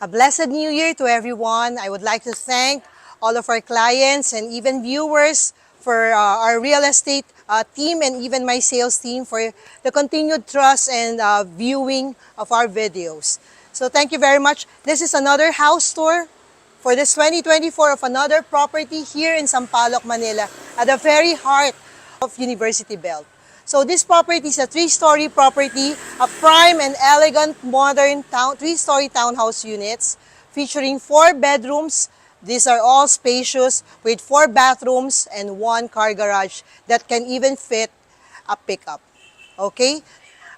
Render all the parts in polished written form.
A blessed New Year to everyone. I would like to thank all of our clients and even viewers for our real estate team and even my sales team for the continued trust and viewing of our videos. So thank you very much. This is another house tour for this 2024 of another property here in Sampaloc, Manila at the very heart of University Belt. So this property is a 3-story property, a prime and elegant modern 3-story townhouse units featuring 4 bedrooms. These are all spacious with 4 bathrooms and 1 car garage that can even fit a pickup. Okay?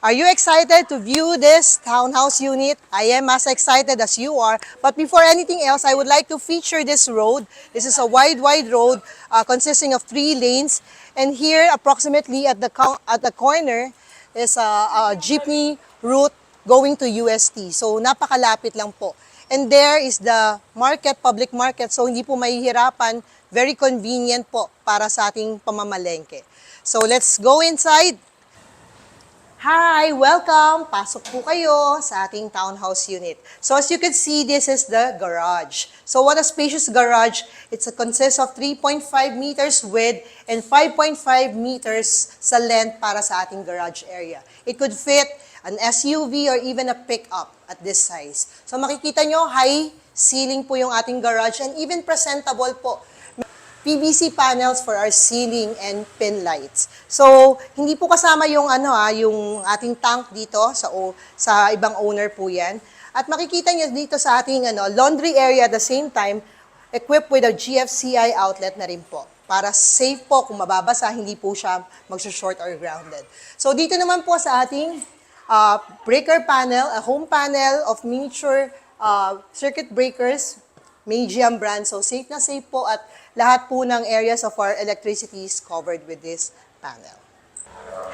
Are you excited to view this townhouse unit? I am as excited as you are. But before anything else, I would like to feature this road. This is a wide road consisting of 3 lanes. And here, approximately at the corner, is a jeepney route going to UST. So, napakalapit lang po. And there is the market, public market. So, hindi po mahihirapan. Very convenient po para sa ating pamamalengke. So, let's go inside. Hi! Welcome! Pasok po kayo sa ating townhouse unit. So as you can see, this is the garage. So what a spacious garage. It consists of 3.5 meters width and 5.5 meters sa length para sa ating garage area. It could fit an SUV or even a pickup at this size. So makikita nyo, high ceiling po yung ating garage and even presentable po. PVC panels for our ceiling and pin lights. So, hindi po kasama yung yung ating tank dito sa ibang owner po 'yan. At makikita niyo dito sa ating laundry area at the same time equipped with a GFCI outlet na rin po. Para safe po kung mababasa, hindi po siya magso-short or grounded. So, dito naman po sa ating breaker panel, a home panel of miniature circuit breakers, Magiam brand. So, safe na safe po at lahat po ng areas of our electricity is covered with this panel.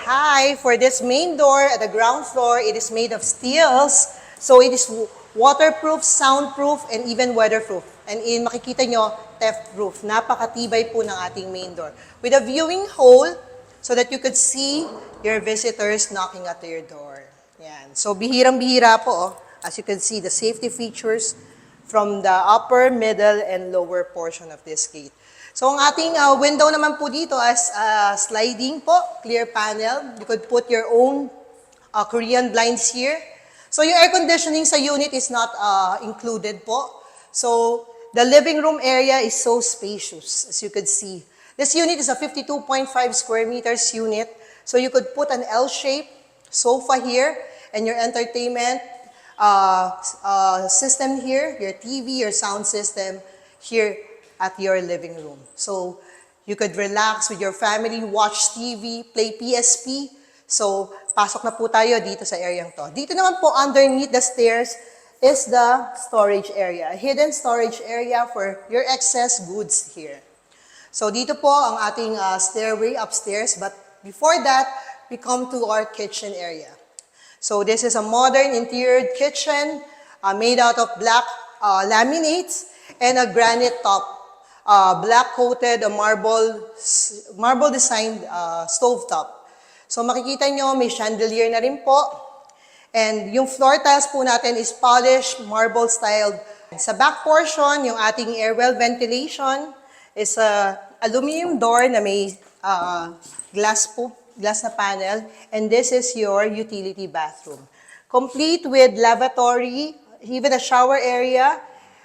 Hi! For this main door at the ground floor, it is made of steels. So it is waterproof, soundproof, and even weatherproof. And makikita nyo, theft-proof. Napakatibay po ng ating main door. With a viewing hole so that you could see your visitors knocking at your door. Yan. So bihirang-bihira po. As you can see, the safety features from the upper, middle, and lower portion of this gate. So, ang ating window naman po dito as sliding po, clear panel. You could put your own Korean blinds here. So, yung air conditioning sa unit is not included po. So, the living room area is so spacious, as you could see. This unit is a 52.5 square meters unit. So, you could put an L-shaped sofa here, and your entertainment system here, your TV, your sound system here at your living room. So you could relax with your family, watch TV, play PSP. So pasok na po tayo dito sa area to. Dito naman po underneath the stairs is the storage area, a hidden storage area for your excess goods here. So dito po ang ating stairway upstairs, but before that, we come to our kitchen area. So this is a modern interior kitchen made out of black laminates and a granite top, black coated, a marble designed stove top. So makikita nyo, may chandelier na rin po. And yung floor tiles po natin is polished, marble styled. Sa back portion, yung ating air well ventilation is a aluminum door na may glass na panel, and this is your utility bathroom. Complete with lavatory, even a shower area,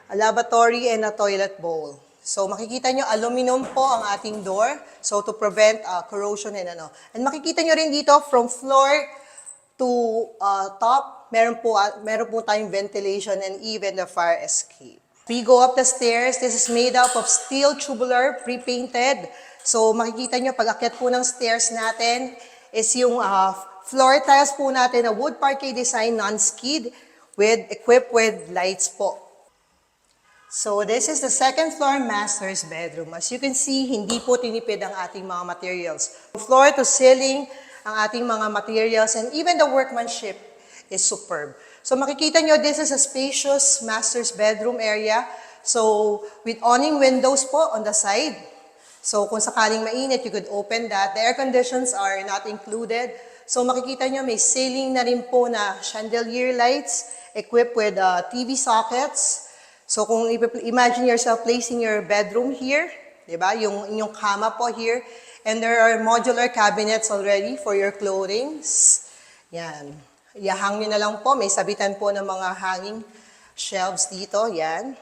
a lavatory, and a toilet bowl. So makikita nyo, aluminum po ang ating door, so to prevent corrosion and And makikita nyo rin dito, from floor to top, meron po tayong ventilation and even the fire escape. We go up the stairs, this is made up of steel tubular, pre-painted. So makikita nyo, pag akyat po ng stairs natin is yung floor tiles po natin, a wood parquet design, non-skid, equipped with lights po. So this is the second floor master's bedroom. As you can see, hindi po tinipid ang ating mga materials. Floor to ceiling, ang ating mga materials, and even the workmanship is superb. So makikita nyo, this is a spacious master's bedroom area. So with awning windows po on the side. So kung sakaling mainit, you could open that. The air conditions are not included. So makikita nyo may ceiling na rin po na chandelier lights equipped with TV sockets. So kung imagine yourself placing your bedroom here, di ba? Yung inyong kama po here. And there are modular cabinets already for your clothings. Yan. Ihang nyo na lang po. May sabitan po ng mga hanging shelves dito. Yan.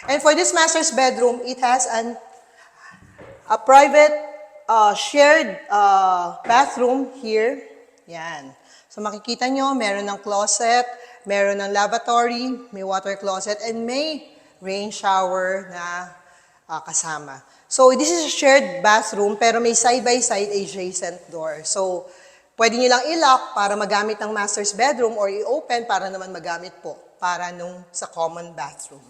And for this master's bedroom, it has a private shared bathroom here. Yan. So makikita nyo, meron ng closet, meron ng lavatory, may water closet, and may rain shower na kasama. So this is a shared bathroom, pero may side-by-side adjacent door. So pwede nyo lang i-lock para magamit ng master's bedroom or i-open para naman magamit po para sa common bathroom.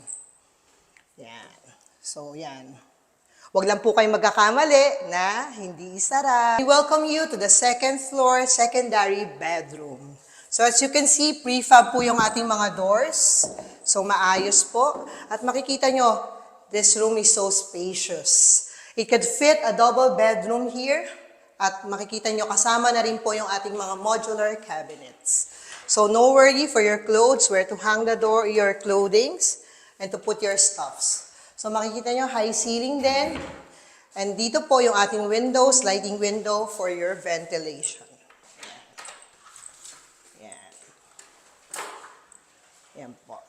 Yan. So yan. Huwag lang po kayong magkakamali na hindi isara. We welcome you to the second floor, secondary bedroom. So as you can see, prefab po yung ating mga doors. So maayos po. At makikita nyo, this room is so spacious. It could fit a double bedroom here. At makikita nyo, kasama na rin po yung ating mga modular cabinets. So no worry for your clothes, where to hang your clothings, and to put your stuffs. So makikita nyo, high ceiling din. And dito po yung ating window, sliding window for your ventilation. Yan. Yan po.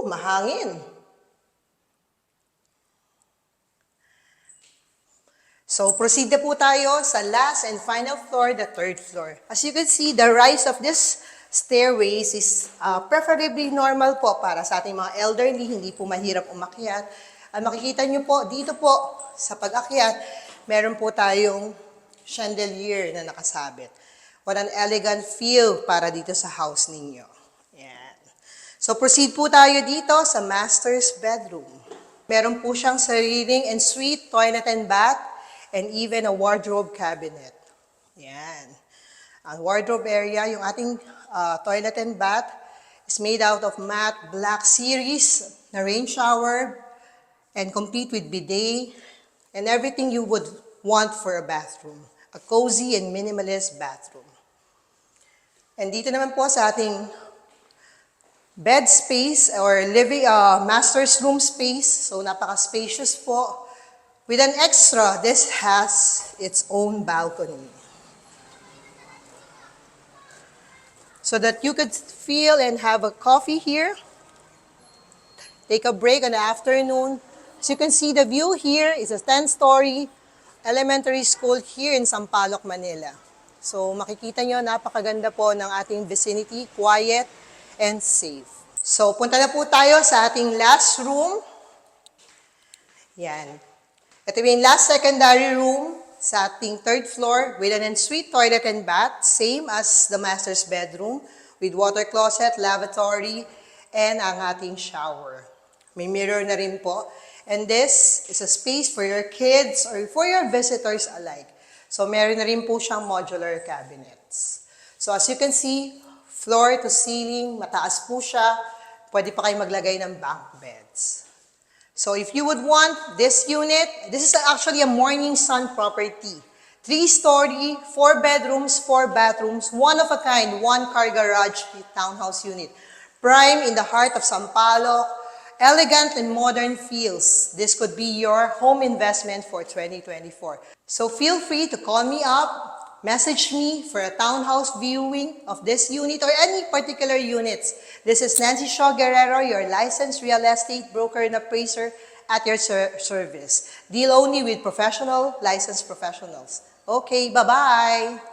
Mahangin. So proceed na po tayo sa last and final floor, the third floor. As you can see, the rise of this stairways is preferably normal po para sa ating mga elderly, hindi po mahirap umakyat. At makikita nyo po, dito po sa pag-akyat, meron po tayong chandelier na nakasabit. What an elegant feel para dito sa house ninyo. Yan. So proceed po tayo dito sa master's bedroom. Meron po siyang sariling ensuite, toilet and bath, and even a wardrobe cabinet. Yan. Ang wardrobe area, yung ating toilet and bath is made out of matte black series na rain shower and complete with bidet and everything you would want for a bathroom. A cozy and minimalist bathroom. And dito naman po sa ating bed space or living master's room space. So napaka-spacious po. With an extra, this has its own balcony. So that you could feel and have a coffee here. Take a break in the afternoon. As you can see, the view here is a 10-story elementary school here in Sampaloc, Manila. So makikita nyo, napakaganda po ng ating vicinity, quiet and safe. So punta na po tayo sa ating last room. Yan. Ito yung last secondary room sa ating third floor with an ensuite toilet and bath, same as the master's bedroom, with water closet, lavatory, and ang ating shower. May mirror na rin po. And this is a space for your kids or for your visitors alike. So meron na rin po siyang modular cabinets. So as you can see, floor to ceiling, mataas po siya. Pwede pa kayo maglagay ng bunk beds. So if you would want this unit, this is actually a Morning Sun property. 3-story, 4 bedrooms, 4 bathrooms, one of a kind, 1-car garage townhouse unit. Prime in the heart of Sampaloc, elegant and modern feels. This could be your home investment for 2024. So feel free to call me up, message me for a townhouse viewing of this unit or any particular units. This is Nancy Shaw Guerrero, your licensed real estate broker and appraiser at your service. Deal only with licensed professionals. Okay, bye-bye!